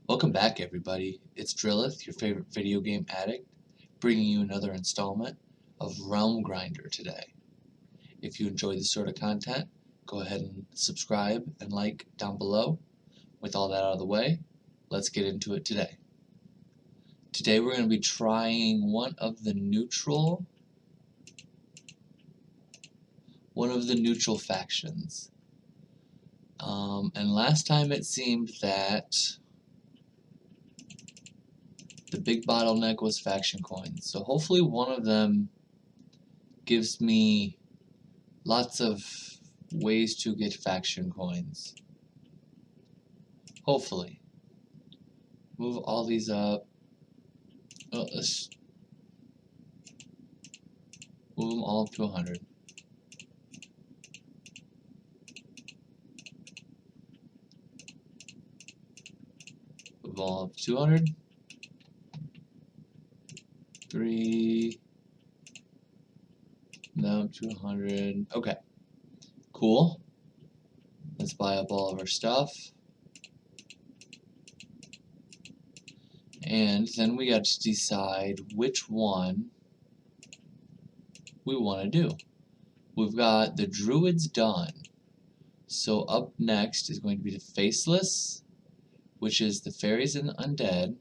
Welcome back, everybody. It's Drillith, your favorite video game addict, bringing you another installment of Realm Grinder today. If you enjoy this sort of content, go ahead and subscribe and like down below. With all that out of the way, let's get into it today. Today we're going to be trying one of the neutral factions. And last time it seemed that the big bottleneck was faction coins. So hopefully one of them gives me lots of ways to get faction coins. Hopefully. Move all these up. Let's move them all up to 100. Move them all up to 200. 3. Now up to 100. Okay. Cool. Let's buy up all of our stuff. And then we got to decide which one we want to do. We've got the druids done. So up next is going to be the faceless, which is the fairies and the undead,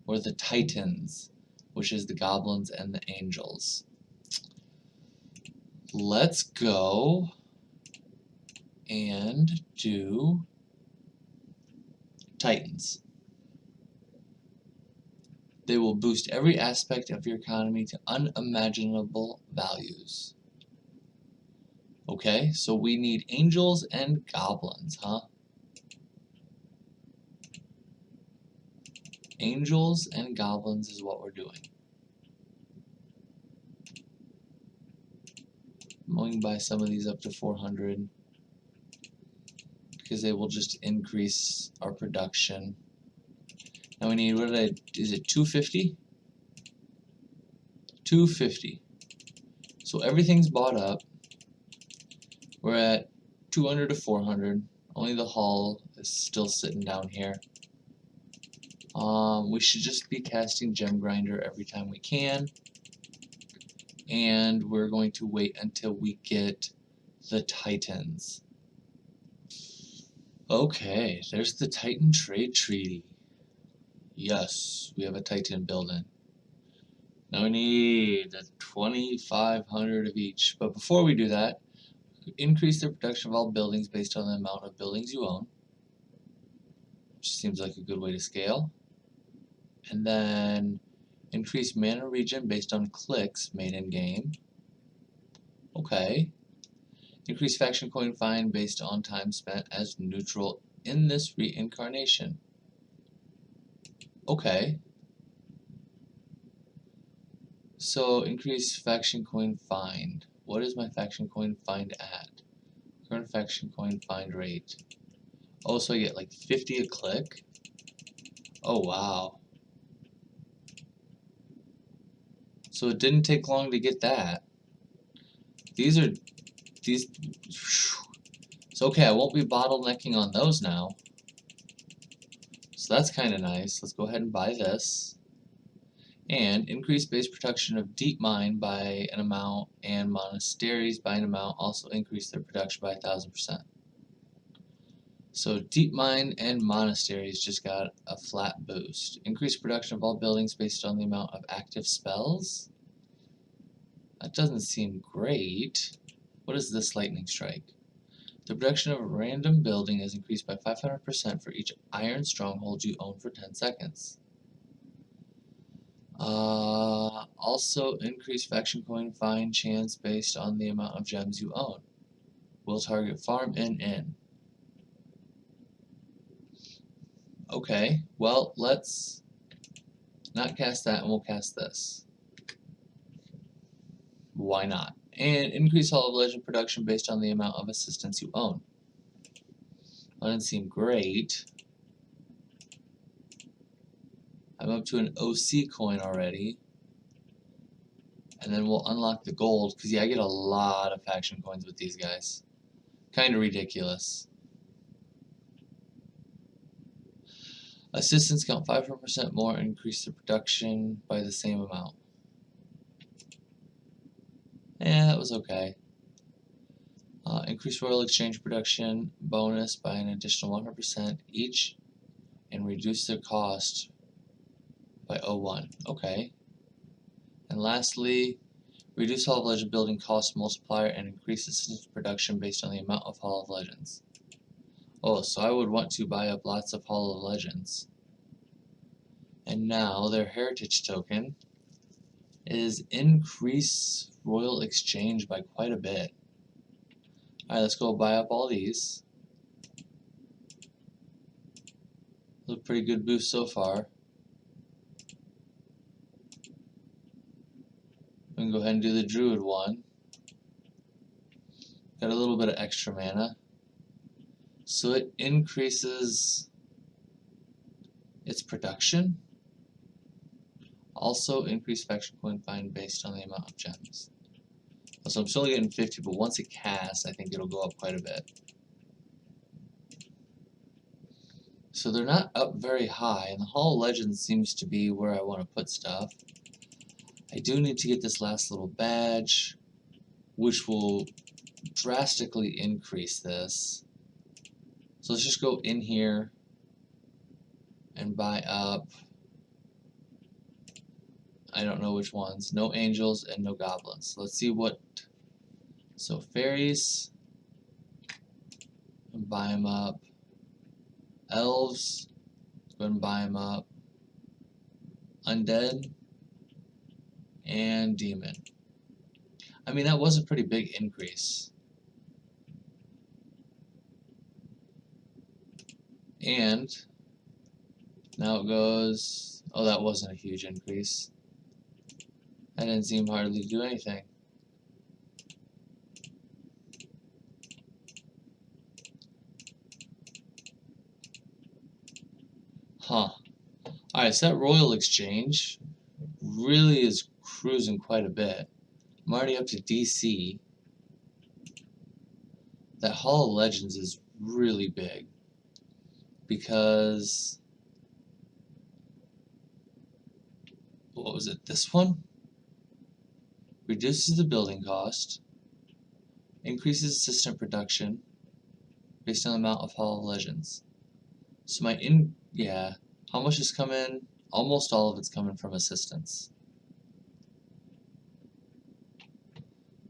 or the titans, which is the goblins and the angels. Let's go and do titans. They will boost every aspect of your economy to unimaginable values. Okay, so we need angels and goblins, huh? Angels and goblins is what we're doing. I'm going to buy some of these up to 400 because they will just increase our production. Now we need, is it 250? 250. So everything's bought up. We're at 200 to 400. Only the hull is still sitting down here. We should just be casting Gem Grinder every time we can. And we're going to wait until we get the Titans. Okay, there's the Titan Trade Treaty. Yes, we have a Titan building. Now we need 2,500 of each. But before we do that, increase the production of all buildings based on the amount of buildings you own. Which seems like a good way to scale. And then increase mana regen based on clicks made in game. Okay. Increase faction coin find based on time spent as neutral in this reincarnation. Okay. So increase faction coin find. What is my faction coin find at? Current faction coin find rate. Oh, so I get like 50 a click? Oh, wow. So it didn't take long to get that. So okay, I won't be bottlenecking on those now. So that's kind of nice. Let's go ahead and buy this. And increase base production of deep mine by an amount and monasteries by an amount. Also increase their production by 1,000%. So deep mine and monasteries just got a flat boost. Increase production of all buildings based on the amount of active spells. That doesn't seem great. What is this lightning strike? The production of a random building is increased by 500% for each iron stronghold you own for 10 seconds. Also increase faction coin find chance based on the amount of gems you own. Will target farm in. Okay, well, let's not cast that and we'll cast this. Why not? And increase Hall of Legend production based on the amount of assistants you own. That didn't seem great. I'm up to an OC coin already. And then we'll unlock the gold, because yeah, I get a lot of faction coins with these guys. Kind of ridiculous. Assistants count 5% more, increase the production by the same amount. That was okay. Increase royal exchange production bonus by an additional 100% each, and reduce their cost by 0.1. Okay. And lastly, reduce Hall of Legend building cost multiplier and increase assistance production based on the amount of Hall of Legends. Oh, so I would want to buy up lots of Hall of Legends. And now their heritage token is increase royal exchange by quite a bit. Alright, let's go buy up all these. A pretty good boost so far. We can go ahead and do the Druid one. Got a little bit of extra mana. So it increases its production. Also increase faction coin find based on the amount of gems. So I'm still getting 50, but once it casts, I think it'll go up quite a bit. So they're not up very high, and the Hall of Legends seems to be where I want to put stuff. I do need to get this last little badge, which will drastically increase this. So let's just go in here and buy up, I don't know which ones, no angels and no goblins. Let's see what, so fairies, and buy them up. Elves, go ahead and buy them up. Undead, and demon. I mean, that was a pretty big increase. And now it goes, oh, that wasn't a huge increase. That didn't seem hardly to do anything. Huh. Alright, so that royal exchange really is cruising quite a bit. I'm already up to DC. That Hall of Legends is really big because, what was it, this one? Reduces the building cost, increases assistant production based on the amount of Hall of Legends. So how much is coming? Almost all of it's coming from assistants.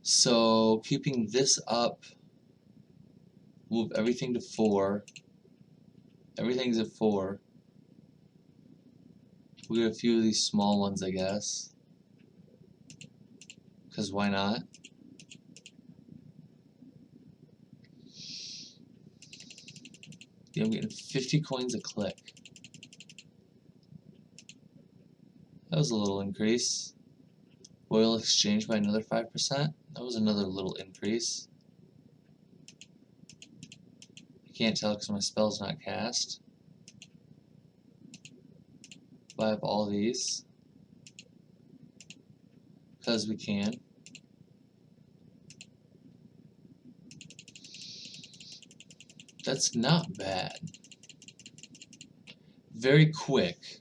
So keeping this up, move everything to 4. Everything's at 4. We'll get a few of these small ones, I guess. Because why not? Yeah, I'm getting 50 coins a click. That was a little increase. Royal exchange by another 5%. That was another little increase. I can't tell because my spell's not cast. Buy up all these. Because we can. That's not bad. Very quick.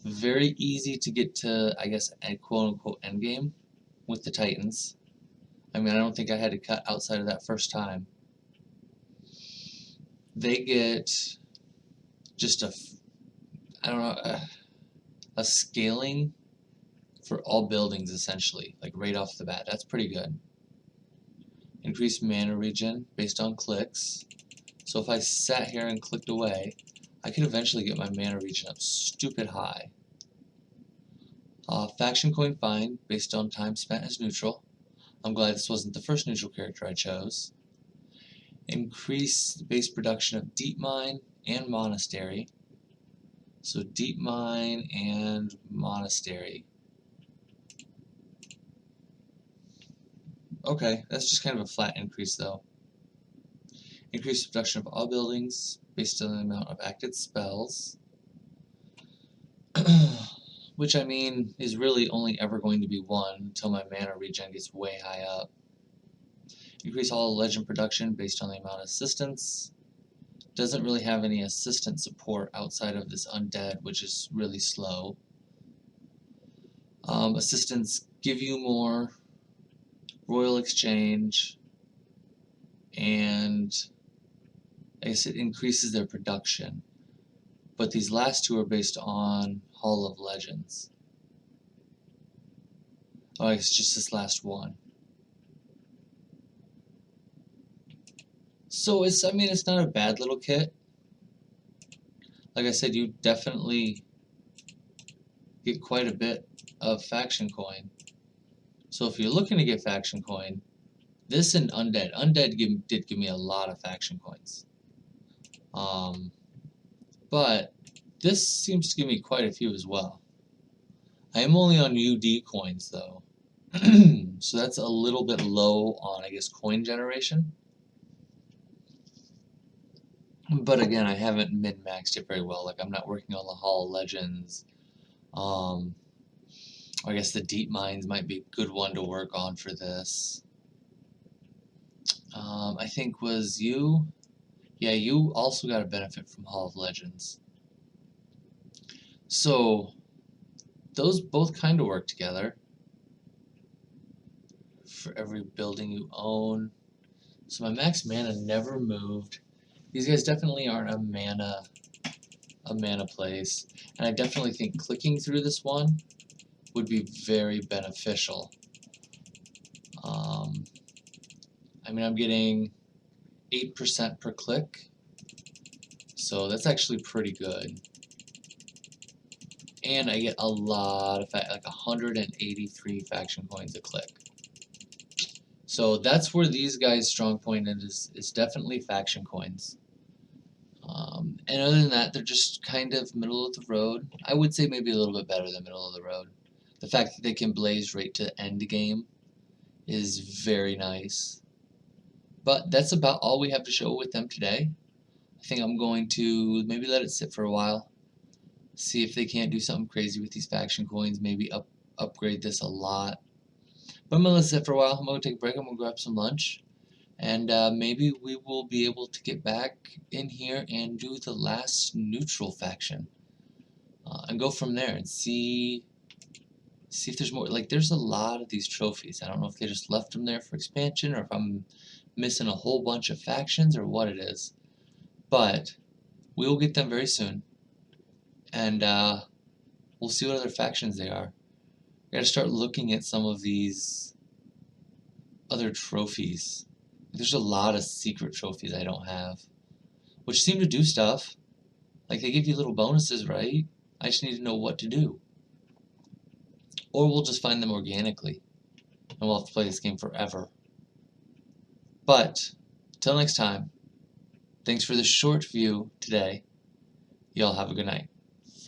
Very easy to get to, I guess, a quote-unquote endgame with the Titans. I mean, I don't think I had to cut outside of that first time. They get just a scaling for all buildings, essentially, like right off the bat. That's pretty good. Increased mana regen based on clicks. So if I sat here and clicked away, I could eventually get my mana regen up stupid high. Faction coin find based on time spent as neutral. I'm glad this wasn't the first neutral character I chose. Increase the base production of Deep Mine and Monastery. So Deep Mine and Monastery. Okay, that's just kind of a flat increase though. Increase the production of all buildings based on the amount of active spells. Which, I mean, is really only ever going to be 1 until my mana regen gets way high up. Increase all legend production based on the amount of assistance. Doesn't really have any assistant support outside of this undead, which is really slow. Assistants give you more royal exchange, and I guess it increases their production. But these last two are based on Hall of Legends. Oh, I guess just this last one. So it's not a bad little kit. Like I said, you definitely get quite a bit of faction coin. So if you're looking to get faction coin, this and Undead did give me a lot of faction coins. But this seems to give me quite a few as well. I am only on UD coins though. So that's a little bit low on, I guess, coin generation. But again, I haven't min-maxed it very well. Like, I'm not working on the Hall of Legends. I guess the Deep Mines might be a good one to work on for this. I think was you? Yeah, you also got a benefit from Hall of Legends. So, those both kind of work together. For every building you own. So my max mana never moved. These guys definitely aren't a mana place. And I definitely think clicking through this one would be very beneficial. I'm getting 8% per click, so that's actually pretty good. And I get a lot of, like 183 faction coins a click. So that's where these guys' strong point is definitely faction coins. And other than that, they're just kind of middle of the road. I would say maybe a little bit better than middle of the road. The fact that they can blaze right to end game is very nice. But that's about all we have to show with them today. I think I'm going to maybe let it sit for a while. See if they can't do something crazy with these faction coins. Maybe upgrade this a lot. But I'm going to let it sit for a while. I'm going to take a break. I'm going to grab some lunch. And maybe we will be able to get back in here and do the last neutral faction. And go from there and see if there's more. Like, there's a lot of these trophies. I don't know if they just left them there for expansion, or if I'm missing a whole bunch of factions, or what it is. But we will get them very soon. And we'll see what other factions they are. I gotta start looking at some of these other trophies. There's a lot of secret trophies I don't have, which seem to do stuff. Like, they give you little bonuses, right? I just need to know what to do. Or we'll just find them organically, and we'll have to play this game forever. But, till next time, thanks for the short view today. Y'all have a good night.